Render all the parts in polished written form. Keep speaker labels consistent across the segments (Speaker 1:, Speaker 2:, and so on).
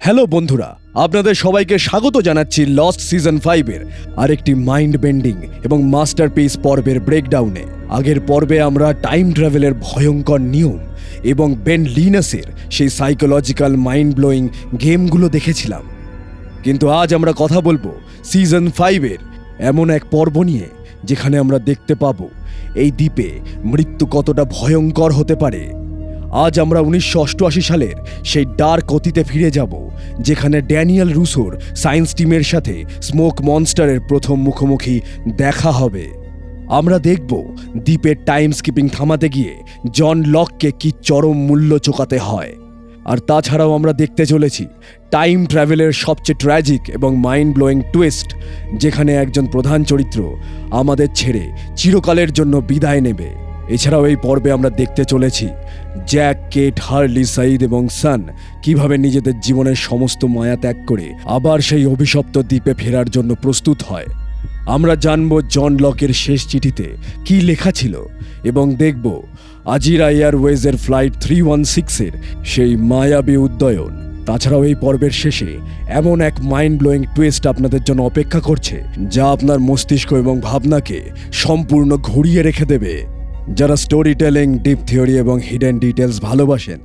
Speaker 1: Hello বন্ধুরা, আপনাদের সবাইকে স্বাগত জানাচ্ছি লস্ট সিজন 5 এর আরেকটি মাইন্ড বেন্ডিং এবং মাস্টারপিস পর্বের ব্রেকডাউনে। আগের পর্বে আমরা টাইম ট্রাভেলের ভয়ঙ্কর নিয়ম এবং বেন লিনাসের সেই সাইকোলজিক্যাল মাইন্ড ব্লোয়িং গেমগুলো দেখেছিলাম, কিন্তু আজ আমরা কথা বলবো সিজন 5 এর এমন এক পর্ব নিয়ে যেখানে আমরা দেখতে পাবো এই দ্বীপে মৃত্যু কতটা ভয়ঙ্কর হতে পারে। আজ আমরা 1988 সালের সেই ডার্ক অতীতে ফিরে যাব, যেখানে ড্যানিয়েল রুসোর সায়েন্স টিমের সাথে স্মোক মনস্টারের প্রথম মুখোমুখি দেখা হবে। আমরা দেখব দ্বীপের টাইম স্কিপিং থামাতে গিয়ে জন লককে কি চরম মূল্য চোকাতে হয়। আর তাছাড়াও আমরা দেখতে চলেছি টাইম ট্রাভেলের সবচেয়ে ট্র্যাজিক এবং মাইন্ড ব্লোয়িং টুইস্ট, যেখানে একজন প্রধান চরিত্র আমাদের ছেড়ে চিরকালের জন্য বিদায় নেবে। এছাড়াও এই পর্বে আমরা দেখতে চলেছি জ্যাক, কেট, হার্লি, সাইদ এবং সান কিভাবে নিজেদের জীবনের সমস্ত মায়া ত্যাগ করে আবার সেই অভিশপ্ত দ্বীপে ফেরার জন্য প্রস্তুত হয়। আমরা জানব জন লকের শেষ চিঠিতে কি লেখা ছিল এবং দেখব আজিরা এয়ারওয়েজের ফ্লাইট 316-এর সেই মায়াবী উদ্যয়ন। তাছাড়াও এই পর্বের শেষে এমন এক মাইন্ড ব্লোয়িং টুইস্ট আপনাদের জন্য অপেক্ষা করছে যা আপনার মস্তিষ্ক এবং ভাবনাকে সম্পূর্ণ ঘুরিয়ে রেখে দেবে। যারা স্টোরি টেলিং, ডিপ থিওরি এবং হিডেন ডিটেলস ভালোবাসেন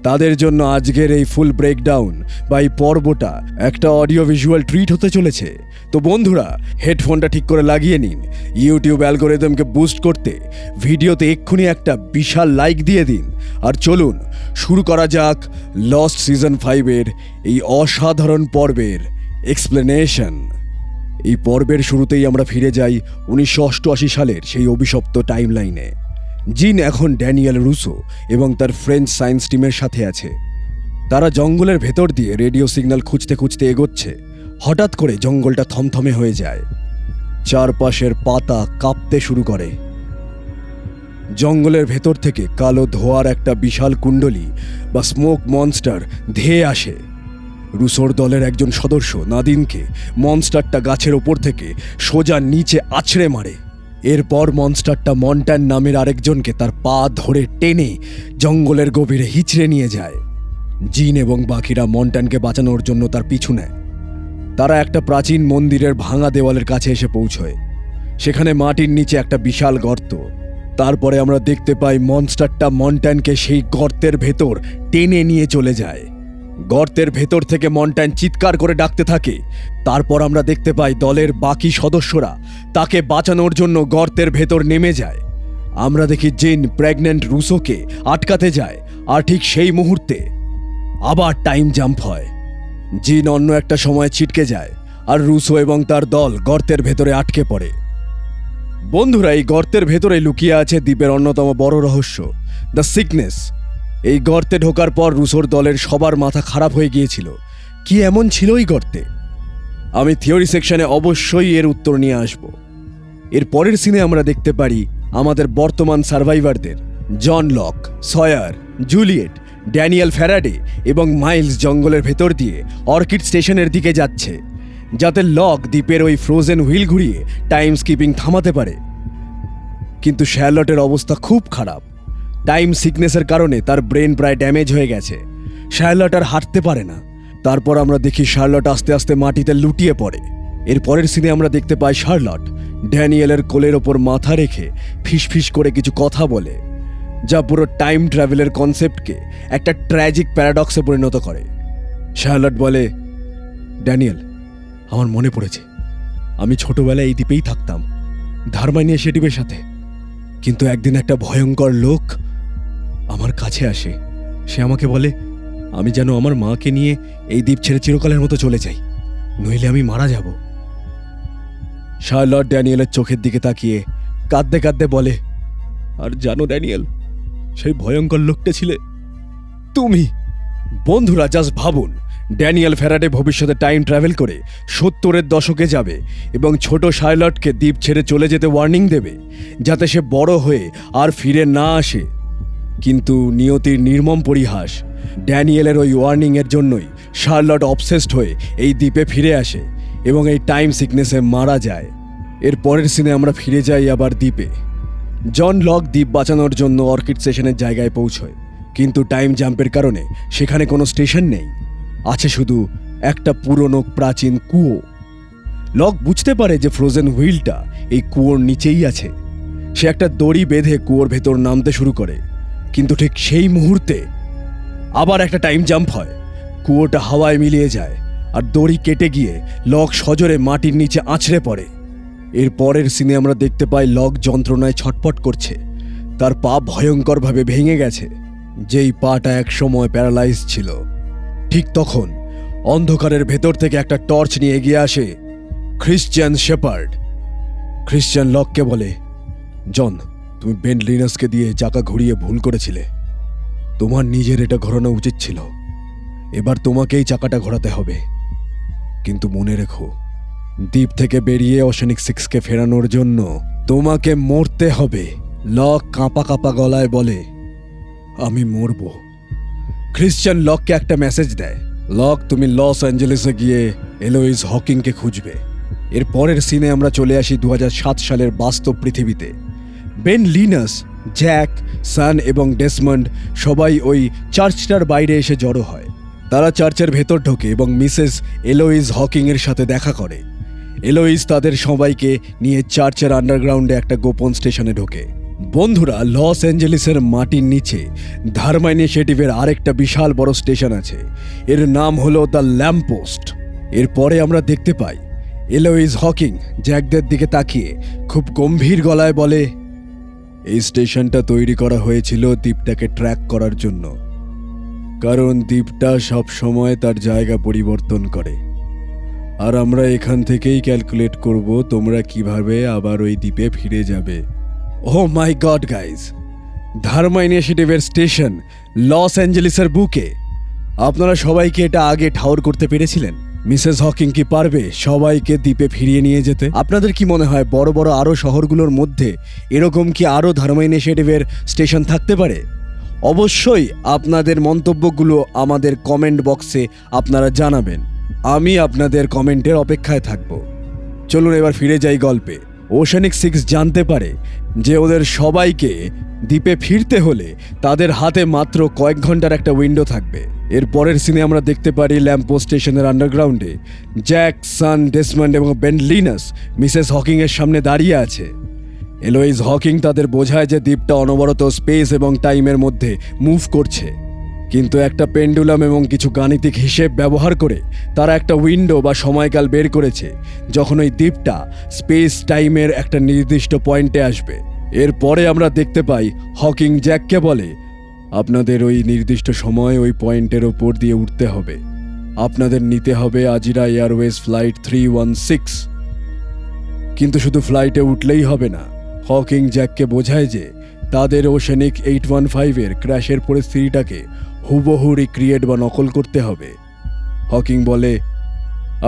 Speaker 1: তাদের জন্য আজকের এই ফুল ব্রেকডাউন বা এই পর্বটা একটা অডিও ভিজুয়াল ট্রিট হতে চলেছে। তো বন্ধুরা, হেডফোনটা ঠিক করে লাগিয়ে নিন। ইউটিউব অ্যালগোরিদমকে বুস্ট করতে ভিডিওতে এক্ষুনি একটা বিশাল লাইক দিয়ে দিন। আর চলুন শুরু করা যাক লস্ট সিজন 5 এর এই অসাধারণ পর্বের এক্সপ্লেনেশন। এই পর্বের শুরুতেই আমরা ফিরে যাই 1988 সালের সেই অভিশপ্ত টাইমলাইনে। জিন এখন ড্যানিয়েল রুসো এবং তার ফ্রেঞ্চ সায়েন্স টিমের সাথে আছে। তারা জঙ্গলের ভেতর দিয়ে রেডিও সিগন্যাল খুঁজতে খুঁজতে এগোচ্ছে। হঠাৎ করে জঙ্গলটা থমথমে হয়ে যায়, চারপাশের পাতা কাঁপতে শুরু করে। জঙ্গলের ভেতর থেকে কালো ধোঁয়ার একটা বিশাল কুণ্ডলী বা স্মোক মনস্টার ধেয়ে আসে। রুসোর দলের একজন সদস্য নাদিনকে মনস্টারটা গাছের ওপর থেকে সোজা নিচে আছড়ে মারে। এরপর মনস্টারটা মন্টান নামের আরেকজনকে তার পা ধরে টেনে জঙ্গলের গভীরে হিচড়ে নিয়ে যায়। জিন এবং বাকিরা মন্টানকে বাঁচানোর জন্য তার পিছু নেয়। তারা একটা প্রাচীন মন্দিরের ভাঙা দেওয়ালের কাছে এসে পৌঁছয়। সেখানে মাটির নিচে একটা বিশাল গর্ত। তারপরে আমরা দেখতে পাই মনস্টারটা মন্টানকে সেই গর্তের ভেতর টেনে নিয়ে চলে যায়। গর্তের ভেতর থেকে মন্টান চিৎকার করে ডাকতে থাকে। তারপর আমরা দেখতে পাই দলের বাকি সদস্যরা তাকে বাঁচানোর জন্য গর্তের ভেতর নেমে যায়। আমরা দেখি জিন প্রেগন্যান্ট রুসোকে আটকাতে যায়, আর ঠিক সেই মুহূর্তে আবার টাইম জাম্প হয়। জিন অন্য একটা সময় ছিটকে যায় আর রুসো এবং তার দল গর্তের ভেতরে আটকে পড়ে। বন্ধুরা, এই গর্তের ভেতরে লুকিয়ে আছে দ্বীপের অন্যতম বড় রহস্য, দ্য সিকনেস। এই গর্তে ঢোকার পর রুসোর দলের সবার মাথা খারাপ হয়ে গিয়েছিল। কি এমন ছিল এই গর্তে? আমি থিওরি সেকশনে অবশ্যই এর উত্তর নিয়ে আসব। এর পরের সিনে আমরা দেখতে পারি আমাদের বর্তমান সার্ভাইভারদের John Locke, Sawyer, Juliet, Daniel Faraday এবং মাইলস জঙ্গলের ভেতর দিয়ে অর্কিড স্টেশনের দিকে যাচ্ছে, যাতে লক দ্বীপের ওই ফ্রোজেন হুইল ঘুরিয়ে টাইম স্কিপিং থামাতে পারে। কিন্তু শার্লটের অবস্থা খুব খারাপ। টাইম সিকনেসের কারণে তার ব্রেন প্রায় ড্যামেজ হয়ে গেছে। শার্লট আর হাঁটতে পারে না। তারপর আমরা দেখি শার্লট আস্তে আস্তে মাটিতে লুটিয়ে পড়ে। এর পরের সিনে আমরা দেখতে পাই শার্লট ড্যানিয়েলের কোলের ওপর মাথা রেখে ফিসফিস করে কিছু কথা বলে, যা পুরো টাইম ট্রাভেলের কনসেপ্টকে একটা ট্র্যাজিক প্যারাডক্সে পরিণত করে। শার্লট বলে, ড্যানিয়েল, আমার মনে পড়েছে আমি ছোটবেলায় এই দ্বীপেই থাকতাম ধারমাইনিয়া শেটিভের সাথে। কিন্তু একদিন একটা ভয়ঙ্কর লোক আমার কাছে আসে। সে আমাকে বলে আমি যেন আমার মাকে নিয়ে এই দ্বীপ ছেড়ে চিরকালের মতো চলে যাই, নইলে আমি মারা যাব। শার্লট ড্যানিয়েলের চোখের দিকে তাকিয়ে কাঁদতে কাঁদতে বলে, আর জানো ড্যানিয়েল, সেই ভয়ঙ্কর লোকটা ছিলে তুমি। বন্ধুরা, জাস্ট ভাবুন, ড্যানিয়েল ফ্যারাডে ভবিষ্যতে টাইম ট্রাভেল করে 70-এর দশকে যাবে এবং ছোট শার্লটকে দ্বীপ ছেড়ে চলে যেতে ওয়ার্নিং দেবে, যাতে সে বড় হয়ে আর ফিরে না আসে। কিন্তু নিয়তির নির্মম পরিহাস, ড্যানিয়েলের ওই ওয়ার্নিংয়ের জন্যই শার্লট অবসেসড হয়ে এই দ্বীপে ফিরে আসে এবং এই টাইম সিকনেসে মারা যায়। এর পরের সিনে আমরা ফিরে যাই আবার দ্বীপে। জন লক দ্বীপ বাঁচানোর জন্য অর্কিড স্টেশনের জায়গায় পৌঁছয়, কিন্তু টাইম জাম্পের কারণে সেখানে কোনো স্টেশন নেই। আছে শুধু একটা পুরনো প্রাচীন কুয়ো। লক বুঝতে পারে যে ফ্রোজেন হুইলটা এই কুয়োর নিচেই আছে। সে একটা দড়ি বেঁধে কুয়োর ভেতর নামতে শুরু করে, কিন্তু ঠিক সেই মুহূর্তে আবার একটা টাইম জাম্প হয়। কুয়োটা হাওয়ায় মিলিয়ে যায় আর দড়ি কেটে গিয়ে লক সজোরে মাটির নিচে আছড়ে পড়ে। এর পরের সিনে আমরা দেখতে পাই লক যন্ত্রণায় ছটফট করছে। তার পা ভয়ঙ্করভাবে ভেঙে গেছে, যেই পাটা এক সময় প্যারালাইজ ছিল। ঠিক তখন অন্ধকারের ভেতর থেকে একটা টর্চ নিয়ে এগিয়ে আসে ক্রিশ্চিয়ান শেপার্ড। ক্রিশ্চিয়ান লককে বলে, জন, তুমি বেন লিনাসকে দিয়ে চাকা ঘুরিয়ে ভুল করেছিলে। তোমার নিজের এটা ঘোরানো উচিত ছিল। এবার তোমাকেই চাকাটা ঘোরাতে হবে। কিন্তু মনে রেখো, দ্বীপ থেকে বেরিয়ে ওশেনিক 6কে ফেরানোর জন্য তোমাকে মরতে হবে। লক কাঁপা কাঁপা গলায় বলে, আমি মরব। ক্রিশ্চিয়ান লককে একটা মেসেজ দেয়, লক, তুমি লস অ্যাঞ্জেলেসে গিয়ে এলোইস হকিংকে খুঁজবে। এর পরের সিনে আমরা চলে আসি 2007 সালের বাস্তব পৃথিবীতে। বেন লিনাস, জ্যাক, সান এবং ডেসমন্ড সবাই ওই চার্চটার বাইরে এসে জড়ো হয়। তারা চার্চের ভেতর ঢোকে এবং মিসেস এলোইস হকিংয়ের সাথে দেখা করে। এলোইস তাদের সবাইকে নিয়ে চার্চের আন্ডারগ্রাউন্ডে একটা গোপন স্টেশনে ঢোকে। বন্ধুরা, লস অ্যাঞ্জেলেসের মাটির নিচে ধার্মা ইনিশিয়েটিভের আরেকটা বিশাল বড় স্টেশন আছে। এর নাম হলো দ্য ল্যাম্পপোস্ট। এরপরে আমরা দেখতে পাই এলোইস হকিং জ্যাকদের দিকে তাকিয়ে খুব গম্ভীর গলায় বলে, এই স্টেশনটা তৈরি করা হয়েছিল দ্বীপটাকে ট্র্যাক করার জন্য, কারণ দ্বীপটা সব সময় তার জায়গা পরিবর্তন করে। আর আমরা এখান থেকেই ক্যালকুলেট করব তোমরা কিভাবে আবার ওই দ্বীপে ফিরে যাবে। ও my god guys, ধার্মা ইনিশিয়েটিভের station loss অ্যাঞ্জেলেসের বুকে। আপনারা সবাইকে এটা আগে ঠাউর করতে পেরেছিলেন? মিসেস হকিং কি পারবে সবাইকে দ্বীপে ফিরিয়ে নিয়ে যেতে? আপনাদের কি মনে হয় বড় বড় আরও শহরগুলোর মধ্যে এরকম কি আরও ধার্মা ইনিশিয়েটিভের স্টেশন থাকতে পারে? অবশ্যই আপনাদের মন্তব্যগুলো আমাদের কমেন্ট বক্সে আপনারা জানাবেন। আমি আপনাদের কমেন্টের অপেক্ষায় থাকব। চলুন এবার ফিরে যাই গল্পে। ওশেনিক 6 জানতে পারে যে ওদের সবাইকে দ্বীপে ফিরতে হলে তাদের হাতে মাত্র কয়েক ঘন্টার একটা উইন্ডো থাকবে। এর পরের সিনে আমরা দেখতে পারি ল্যাম্পপোস্ট স্টেশনের আন্ডারগ্রাউন্ডে জ্যাক, সান, ডেসমন্ড এবং বেন লিনাস মিসেস হকিংয়ের সামনে দাঁড়িয়ে আছে। এলোইস হকিং তাদের বোঝায় যে দ্বীপটা অনবরত স্পেস এবং টাইমের মধ্যে মুভ করছে, কিন্তু একটা পেন্ডুলাম এবং কিছু গাণিতিক হিসেব ব্যবহার করে তারা একটা উইন্ডো বা সময়কাল বের করেছে যখন ওই দ্বীপটা স্পেস টাইমের একটা নির্দিষ্ট পয়েন্টে আসবে। এরপরে আমরা দেখতে পাই হকিং জ্যাককে বলে, আপনাদের ওই নির্দিষ্ট সময় ওই পয়েন্টের ওপর দিয়ে উঠতে হবে। আপনাদের নিতে হবে আজিরা এয়ারওয়েজ ফ্লাইট 316। কিন্তু শুধু ফ্লাইটে উঠলেই হবে না। হকিং জ্যাককে বোঝায় যে তাদের ওশেনিক 815-এর ক্র্যাশের পরিস্থিতিটাকে হুবহু রিক্রিয়েট বা নকল করতে হবে। হকিং বলে,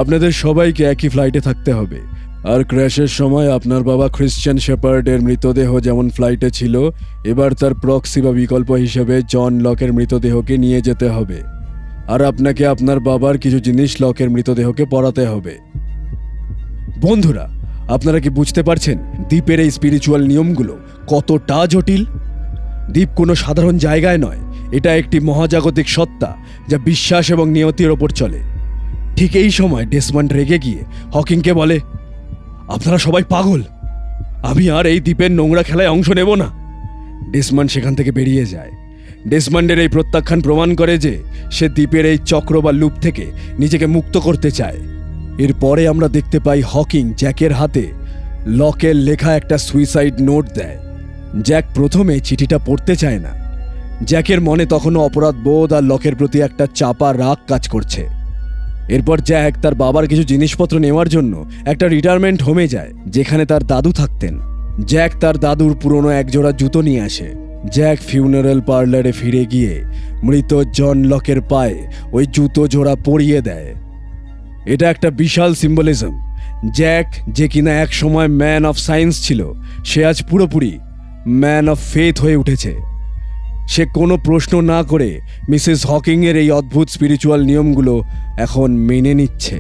Speaker 1: আপনাদের সবাইকে একই ফ্লাইটে থাকতে হবে, আর ক্র্যাশের সময় আপনার বাবা ক্রিশ্চিয়ান শেপার্ডের মৃতদেহ যেমন ফ্লাইটে ছিল, এবার তার প্রক্সি বা বিকল্প হিসেবে জন লকের মৃতদেহকে নিয়ে যেতে হবে। আর আপনাকে আপনার বাবার কিছু জিনিস লকের মৃতদেহকে পরাতে হবে। বন্ধুরা, আপনারা কি বুঝতে পারছেন দ্বীপের এই স্পিরিচুয়াল নিয়মগুলো কতটা জটিল? দ্বীপ কোনো সাধারণ জায়গায় নয়, এটা একটি মহাজাগতিক সত্তা যা বিশ্বাস এবং নিয়তির ওপর চলে। ঠিক এই সময় ডেসমন্ড রেগে গিয়ে হকিংকে বলে, আপনারা সবাই পাগল, আমি আর এই দ্বীপের নোংরা খেলায় অংশ নেব না। ডেসমন্ড সেখান থেকে বেরিয়ে যায়। ডেসমন্ডের এই প্রত্যাখ্যান প্রমাণ করে যে সে দ্বীপের এই চক্র বা লুপ থেকে নিজেকে মুক্ত করতে চায়। এরপরে আমরা দেখতে পাই হকিং জ্যাকের হাতে লকের লেখা একটা সুইসাইড নোট দেয়। জ্যাক প্রথমে চিঠিটা পড়তে চায় না। জ্যাকের মনে তখনও অপরাধ বোধ আর লকের প্রতি একটা চাপা রাগ কাজ করছে। এরপর জ্যাক তার বাবার কিছু জিনিসপত্র নেওয়ার জন্য একটা রিটায়ারমেন্ট হোমে যায় যেখানে তার দাদু থাকতেন। জ্যাক তার দাদুর পুরনো একজোড়া জুতো নিয়ে আসে। জ্যাক ফিউনারেল পার্লারে ফিরে গিয়ে মৃত জন লকের পায়ে ওই জুতো জোড়া পরিয়ে দেয়। এটা একটা বিশাল সিম্বলিজম। জ্যাক, যে কিনা এক সময় ম্যান অফ সায়েন্স ছিল, সে আজ পুরোপুরি ম্যান অফ ফেথ হয়ে উঠেছে। সে কোনো প্রশ্ন না করে মিসেস হকিংয়ের এই অদ্ভুত স্পিরিচুয়াল নিয়মগুলো এখন মেনে নিচ্ছে।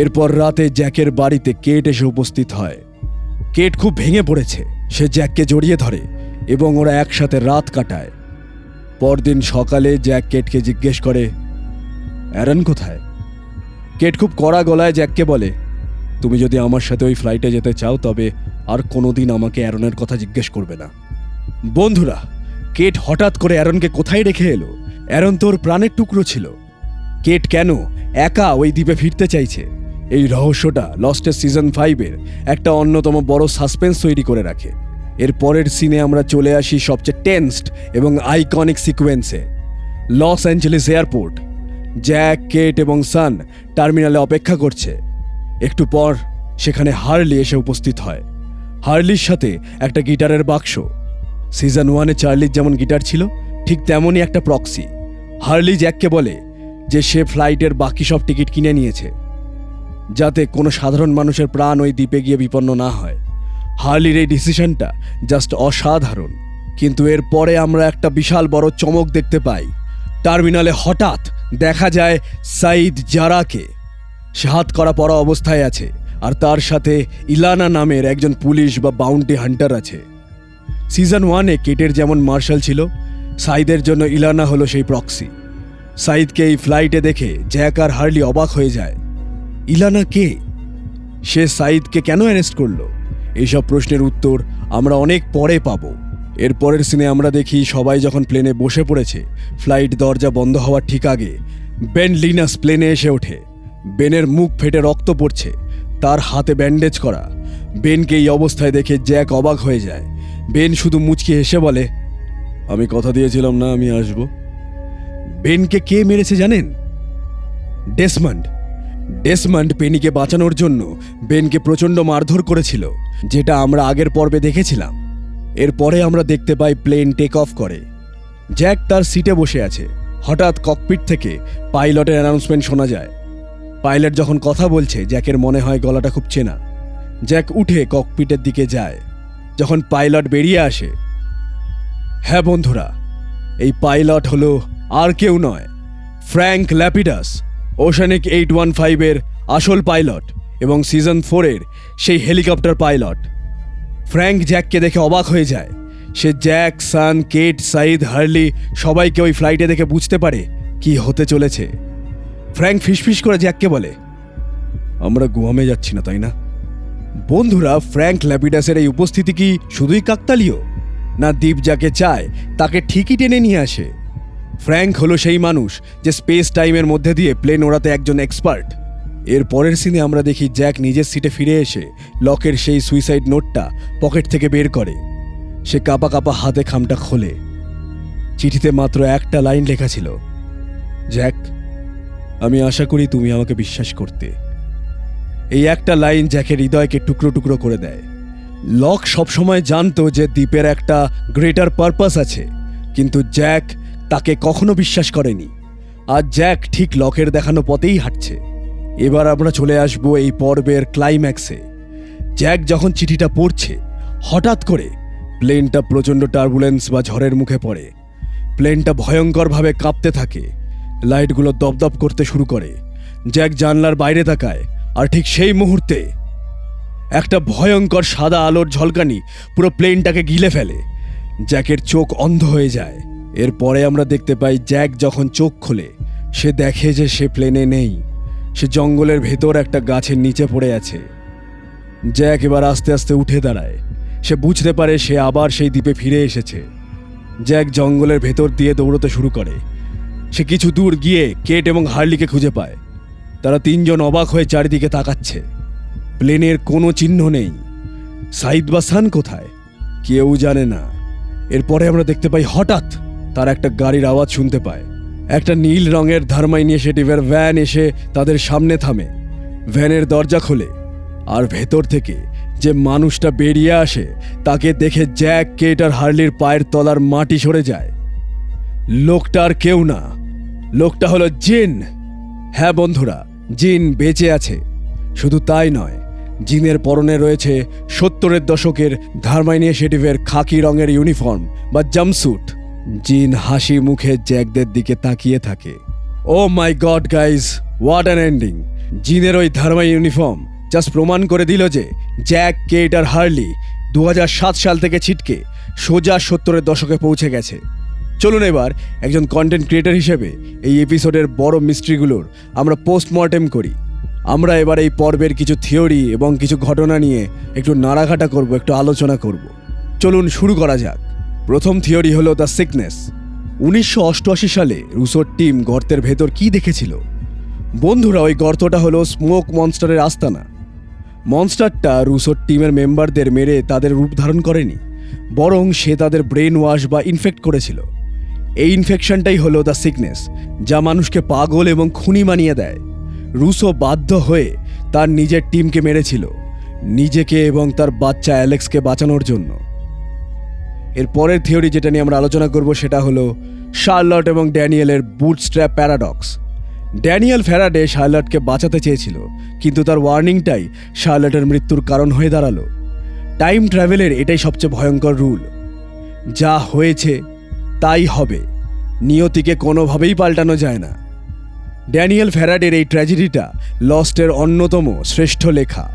Speaker 1: এরপর রাতে জ্যাকের বাড়িতে কেট এসে উপস্থিত হয়। কেট খুব ভেঙে পড়েছে। সে জ্যাককে জড়িয়ে ধরে এবং ওরা একসাথে রাত কাটায়। পরদিন সকালে জ্যাক কেটকে জিজ্ঞেস করে, অ্যারন কোথায়? কেট খুব কড়া গলায় জ্যাককে বলে, তুমি যদি আমার সাথে ওই ফ্লাইটে যেতে চাও তবে আর কোনোদিন আমাকে অ্যারনের কথা জিজ্ঞেস করবে না। বন্ধুরা, কেট হঠাৎ করে অ্যারনকে কোথায় রেখে এলো? অ্যারন তোর প্রাণের টুকরো ছিল। কেট কেন একা ওই দ্বীপে ফিরতে চাইছে? এই রহস্যটা লস্টের সিজন 5-এর একটা অন্যতম বড় সাসপেন্স তৈরি করে রাখে। এর পরের সিনে আমরা চলে আসি সবচেয়ে টেন্সড এবং আইকনিক সিকোয়েন্সে। Los Angeles airport. Jack, Kate এবং সান টার্মিনালে অপেক্ষা করছে। একটু পর সেখানে হার্লি এসে উপস্থিত হয়। হার্লির সাথে একটা গিটারের বাক্স। সিজন 1-এ চার্লির যেমন গিটার ছিল ঠিক তেমনই একটা প্রক্সি। হার্লি জ্যাককে বলে যে সে ফ্লাইটের বাকি সব টিকিট কিনে নিয়েছে যাতে কোনো সাধারণ মানুষের প্রাণ ওই দ্বীপে গিয়ে বিপন্ন না হয়। হার্লির এই ডিসিশনটা জাস্ট অসাধারণ। কিন্তু এর পরে আমরা একটা বিশাল বড় চমক দেখতে পাই। টার্মিনালে হঠাৎ দেখা যায় সাইদ জারাকে। সে হাত করা পড়া অবস্থায় আছে আর তার সাথে ইলানা নামের একজন পুলিশ বা বাউন্টি হান্টার আছে। সিজন 1-এ কেটের যেমন মার্শাল ছিল, সাইদের জন্য ইলানা হলো সেই প্রক্সি। সাইদকে এই ফ্লাইটে দেখে জ্যাক আর হার্লি অবাক হয়ে যায়। ইলানা কে? সে সাইদকে কেন অ্যারেস্ট করলো? এইসব প্রশ্নের উত্তর আমরা অনেক পরে পাবো। এর পরের সিনে আমরা দেখি সবাই যখন প্লেনে বসে পড়েছে, ফ্লাইট দরজা বন্ধ হওয়ার ঠিক আগে বেন লিনাস প্লেনে এসে ওঠে। বেনের মুখ ফেটে রক্ত পড়ছে, তার হাতে ব্যান্ডেজ করা। বেনকে এই অবস্থায় দেখে জ্যাক অবাক হয়ে যায়। বেন শুধু মুচকি হেসে বলে, আমি কথা দিয়েছিলাম না আমি আসব। বেনকে কে মেরেছে জানেন? ডেসমন্ড। ডেসমন্ড পেনিকে বাঁচানোর জন্য বেনকে প্রচণ্ড মারধর করেছিল, যেটা আমরা আগের পর্বে দেখেছিলাম। এরপরে আমরা দেখতে পাই প্লেন টেক অফ করে। জ্যাক তার সিটে বসে আছে। হঠাৎ ককপিট থেকে পাইলটের অ্যানাউন্সমেন্ট শোনা যায়। পাইলট যখন কথা বলছে জ্যাকের মনে হয় গলাটা খুব চেনা। জ্যাক উঠে ককপিটের দিকে যায়। যখন পাইলট বেরিয়ে আসে, হ্যাঁ বন্ধুরা, এই পাইলট হলো আর কেউ নয়, ফ্র্যাঙ্ক ল্যাপিডাস, ওশানিক 815-এর আসল পাইলট এবং সিজন 4-এর সেই হেলিকপ্টার পাইলট। ফ্র্যাঙ্ক জ্যাককে দেখে অবাক হয়ে যায়। সে জ্যাক, সান, কেট, সাইদ, হার্লি সবাইকে ওই ফ্লাইটে দেখে বুঝতে পারে কি হতে চলেছে। ফ্র্যাঙ্ক ফিসফিস করে জ্যাককে বলে, আমরা গুয়ামে যাচ্ছি না তাই না? বন্ধুরা, ফ্র্যাঙ্ক ল্যাপিডাসের এই উপস্থিতি কি শুধুই কাকতালীয়? না দ্বীপ যাকে চায় তাকে ঠিকই টেনে নিয়ে আসে? ফ্র্যাঙ্ক হলো সেই মানুষ যে স্পেস টাইমের মধ্যে দিয়ে প্লেন ওড়াতে একজন এক্সপার্ট। এর পরের সিনে আমরা দেখি জ্যাক নিজের সিটে ফিরে এসে লকের সেই সুইসাইড নোটটা পকেট থেকে বের করে। সে কাঁপা কাঁপা হাতে খামটা খোলে। চিঠিতে মাত্র একটা লাইন লেখা ছিল, জ্যাক, আমি আশা করি তুমি আমাকে বিশ্বাস করতে। এই একটা লাইন জ্যাকের হৃদয়কে টুকরো টুকরো করে দেয়। লক সবসময় জানতো যে দ্বীপের একটা গ্রেটার পারপাস আছে, কিন্তু জ্যাক তাকে কখনো বিশ্বাস করেনি। আর জ্যাক ঠিক লকের দেখানো পথেই হাঁটছে। এবার আমরা চলে আসবো এই পর্বের ক্লাইম্যাক্সে। জ্যাক যখন চিঠিটা পড়ছে, হঠাৎ করে প্লেনটা প্রচণ্ড টার্বুলেন্স বা ঝড়ের মুখে পড়ে। প্লেনটা ভয়ঙ্করভাবে কাঁপতে থাকে। লাইটগুলো দপদপ করতে শুরু করে। জ্যাক জানলার বাইরে তাকায়, আর ঠিক সেই মুহূর্তে একটা ভয়ঙ্কর সাদা আলোর ঝলকানি পুরো প্লেনটাকে গিলে ফেলে। জ্যাকের চোখ অন্ধ হয়ে যায়। এরপরে আমরা দেখতে পাই জ্যাক যখন চোখ খোলে, সে দেখে যে সে প্লেনে নেই, সে জঙ্গলের ভেতর একটা গাছের নিচে পড়ে আছে। জ্যাক এবার আস্তে আস্তে উঠে দাঁড়ায়। সে বুঝতে পারে সে আবার সেই দ্বীপে ফিরে এসেছে। জ্যাক জঙ্গলের ভেতর দিয়ে দৌড়তে শুরু করে। সে কিছু দূর গিয়ে কেট এবং হার্লিকে খুঁজে পায়। তারা তিনজন অবাক হয়ে চারিদিকে তাকাচ্ছে। প্লেনের কোনো চিহ্ন নেই। সাইদ বা সান কোথায় কেউ জানে না। এরপরে আমরা দেখতে পাই হঠাৎ তার একটা গাড়ির আওয়াজ শুনতে পায়। একটা নীল রঙের থার্মাইনিয়েটিভের ভ্যান এসে তাদের সামনে থামে। ভ্যানের দরজা খোলে, আর ভেতর থেকে যে মানুষটা বেরিয়ে আসে তাকে দেখে জ্যাক, কেট আর হার্লির পায়ের তলার মাটি সরে যায়। লোকটা আর কেউ না, লোকটা হলো জিন। হ্যাঁ বন্ধুরা, জিন বেঁচে আছে। শুধু তাই নয়, জিনের পরনে রয়েছে 70-এর দশকের থার্মাইনিয়েটিভের খাকি রঙের ইউনিফর্ম বা জাম্পস্যুট। জিন হাসি মুখে জ্যাকদের দিকে তাকিয়ে থাকে। Oh my god guys, what an ending! জিনের ওই থার্মাই ইউনিফর্ম জাস্ট প্রমাণ করে দিল যে জ্যাক, কেট আর হার্লি 2007 সাল থেকে ছিটকে সোজা 70-এর দশকে পৌঁছে গেছে। চলুন এবার একজন কন্টেন্ট ক্রিয়েটর হিসেবে এই এপিসোডের বড় মিস্ট্রিগুলোর আমরা পোস্টমর্টেম করি। আমরা এবার এই পর্বের কিছু থিওরি এবং কিছু ঘটনা নিয়ে একটু নাড়াঘাটা করব, একটু আলোচনা করব। চলুন শুরু করা যাক। প্রথম থিওরি হলো দ্য সিকনেস। 1988 সালে রুসোর টিম গর্তের ভেতর কি দেখেছিল? বন্ধুরা, ওই গর্তটা হলো স্মোক মনস্টারের আস্তানা। মনস্টারটা রুসোর টিমের মেম্বারদের মেরে তাদের রূপ ধারণ করেনি, বরং সে তাদের ব্রেন ওয়াশ বা ইনফেক্ট করেছিল। এই ইনফেকশনটাই হলো দ্য সিকনেস, যা মানুষকে পাগল এবং খুনি বানিয়ে দেয়। রুসো বাধ্য হয়ে তার নিজের টিমকে মেরেছিল, নিজেকে এবং তার বাচ্চা অ্যালেক্সকে বাঁচানোর জন্য। এর পরের থিওরি যেটা নিয়ে আমরা আলোচনা করব সেটা হলো শার্লট এবং ড্যানিয়েলের বুটস্ট্র্যাপ প্যারাডক্স। ড্যানিয়েল ফ্যারাডে শার্লটকে বাঁচাতে চেয়েছিল, কিন্তু তার ওয়ার্নিংটাই শার্লটের মৃত্যুর কারণ হয়ে দাঁড়ালো। টাইম ট্রাভেলের এটাই সবচেয়ে ভয়ঙ্কর রুল, যা হয়েছে তাই হবে, নিয়তিকে কোনোভাবেই পাল্টানো যায় না। ড্যানিয়েল ফ্যারাডের এই ট্র্যাজেডিটা লস্টের অন্যতম শ্রেষ্ঠ লেখা।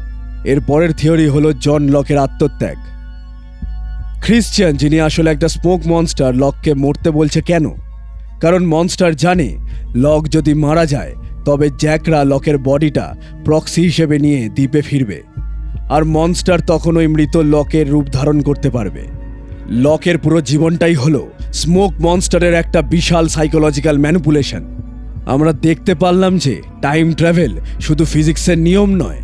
Speaker 1: এর পরের থিওরি হলো জন লকের আত্মত্যাগ। ক্রিশ্চিয়ান, যিনি আসলে একটা স্মোক মনস্টার, লককে মরতে বলছে কেন? কারণ মনস্টার জানে লক যদি মারা যায় তবে জ্যাকরা লকের বডিটা প্রক্সি হিসেবে নিয়ে দ্বীপে ফিরবে, আর মনস্টার তখন ওই মৃত লকের রূপ ধারণ করতে পারবে। লকের পুরো জীবনটাই হলো স্মোক মনস্টারের একটা বিশাল সাইকোলজিক্যাল ম্যানিপুলেশন। আমরা দেখতে পারলাম যে টাইম ট্রাভেল শুধু ফিজিক্সের নিয়ম নয়,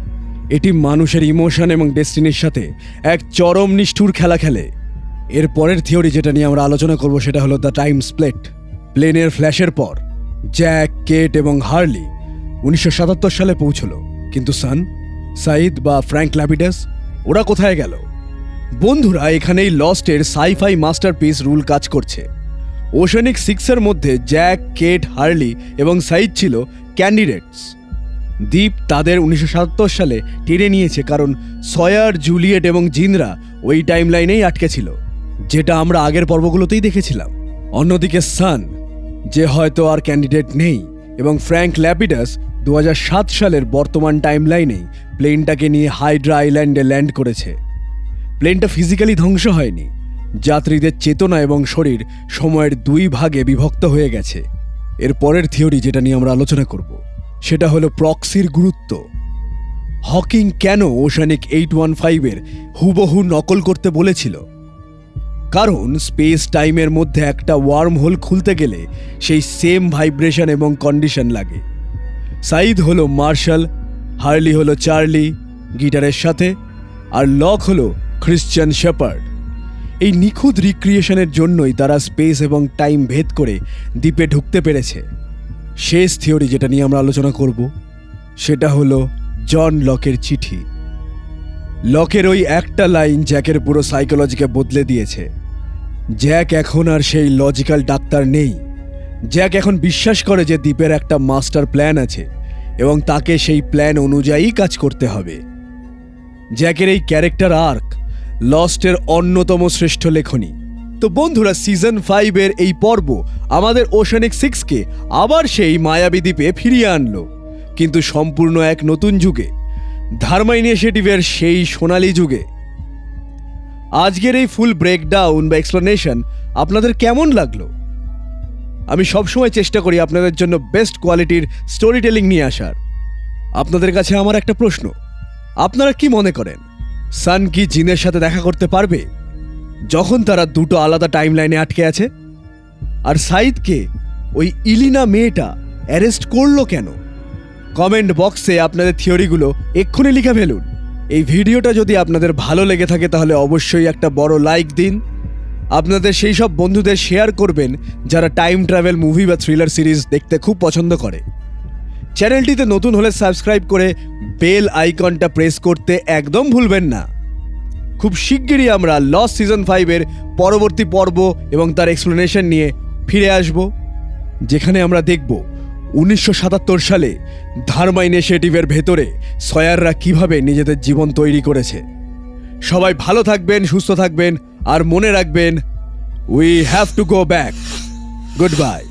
Speaker 1: এটি মানুষের ইমোশন এবং ডেস্টিনির সাথে এক চরম নিষ্ঠুর খেলা খেলে। এর পরের থিওরি যেটা নিয়ে আমরা আলোচনা করব সেটা হলো দ্য টাইম স্প্লিট। প্লেনের ফ্ল্যাশের পর জ্যাক, কেট এবং হার্লি 1977 সালে পৌঁছলো, কিন্তু সান, সাইদ বা ফ্র্যাঙ্ক ল্যাপিডাস ওরা কোথায় গেল? বন্ধুরা, এখানেই লস্টের সাইফাই মাস্টারপিস রুল কাজ করছে। ওশেনিক 6-এর মধ্যে জ্যাক, কেট, হার্লি এবং সাইদ ছিল ক্যান্ডিডেটস। দ্বীপ তাদের 1977 সালে টেনে নিয়েছে কারণ সয়ার, জুলিয়েট এবং জিনরা ওই টাইম লাইনেই আটকে ছিল, যেটা আমরা আগের পর্বগুলোতেই দেখেছিলাম। অন্যদিকে সান, যে হয়তো আর ক্যান্ডিডেট নেই, এবং ফ্র্যাঙ্ক ল্যাপিডাস 2007 সালের বর্তমান টাইম লাইনেই প্লেনটাকে নিয়ে হাইড্রা আইল্যান্ডে ল্যান্ড করেছে। প্লেনটা ফিজিক্যালি ধ্বংস হয়নি, যাত্রীদের চেতনা এবং শরীর সময়ের 2 ভাগে বিভক্ত হয়ে গেছে। এর পরের থিওরি যেটা নিয়ে আমরা আলোচনা করব সেটা হলো প্রক্সির গুরুত্ব। হকিং কেন ওশেনিক 815-এর হুবহু নকল করতে বলেছিল? কারণ স্পেস টাইমের মধ্যে একটা ওয়ার্ম হোল খুলতে গেলে সেই সেম ভাইব্রেশন এবং কন্ডিশন লাগে। সাইদ হলো মার্শাল, হার্লি হলো চার্লি গিটারের সাথে, আর লক হলো ক্রিশ্চিয়ান শেপার্ড। এই নিখুঁত রিক্রিয়েশনের জন্যই তারা স্পেস এবং টাইম ভেদ করে দ্বীপে ঢুকতে পেরেছে। শেষ থিওরি যেটা নিয়ে আমরা আলোচনা করব সেটা হলো জন লকের চিঠি। লকের ওই একটা লাইন জ্যাকের পুরো সাইকোলজিকে বদলে দিয়েছে। জ্যাক এখন আর সেই লজিক্যাল ডাক্তার নেই। জ্যাক এখন বিশ্বাস করে যে দ্বীপের একটা মাস্টার প্ল্যান আছে এবং তাকে সেই প্ল্যান অনুযায়ী কাজ করতে হবে। জ্যাকের এই ক্যারেক্টার আর্ক লস্টের অন্যতম শ্রেষ্ঠ লেখনী। তো বন্ধুরা, সিজন 5-এর এই পর্ব আমাদের ওশেনিক 6-কে আবার সেই মায়াবী দ্বীপে ফিরিয়ে আনলো, কিন্তু সম্পূর্ণ এক নতুন যুগে, ধার্মা ইনিশিয়েটিভের সেই সোনালী যুগে। আজকের এই ফুল ব্রেকডাউন বা এক্সপ্লেনেশন আপনাদের কেমন লাগলো? আমি সবসময় চেষ্টা করি আপনাদের জন্য বেস্ট কোয়ালিটির স্টোরি টেলিং নিয়ে আসার। আপনাদের কাছে আমার একটা প্রশ্ন, আপনারা কি মনে করেন সান কি জিনের সাথে দেখা করতে পারবে যখন তারা দুটো আলাদা টাইম লাইনে আটকে আছে? আর সাইদকে ওই ইলিনা মেয়েটা অ্যারেস্ট করলো কেন? কমেন্ট বক্সে আপনাদের থিওরিগুলো এক্ষুনি লিখে ফেলুন। এই ভিডিওটা যদি আপনাদের ভালো লেগে থাকে তাহলে অবশ্যই একটা বড় লাইক দিন। আপনাদের সেই সব বন্ধুদের শেয়ার করবেন যারা টাইম ট্রাভেল মুভি বা থ্রিলার সিরিজ দেখতে খুব পছন্দ করে। চ্যানেলটিতে নতুন হলে সাবস্ক্রাইব করে বেল আইকনটা প্রেস করতে একদম ভুলবেন না। খুব শিগগিরই আমরা লস্ট সিজন 5-এর পরবর্তী পর্ব এবং তার এক্সপ্লেনেশন নিয়ে ফিরে আসব, যেখানে আমরা দেখব 1977 সালে ধার্মা ইনিশিয়েটিভের ভেতরে সয়াররা কিভাবে নিজেদের জীবন তৈরি করেছে। সবাই ভালো থাকবেন, সুস্থ থাকবেন, আর মনে রাখবেন, we have to go back. Good bye.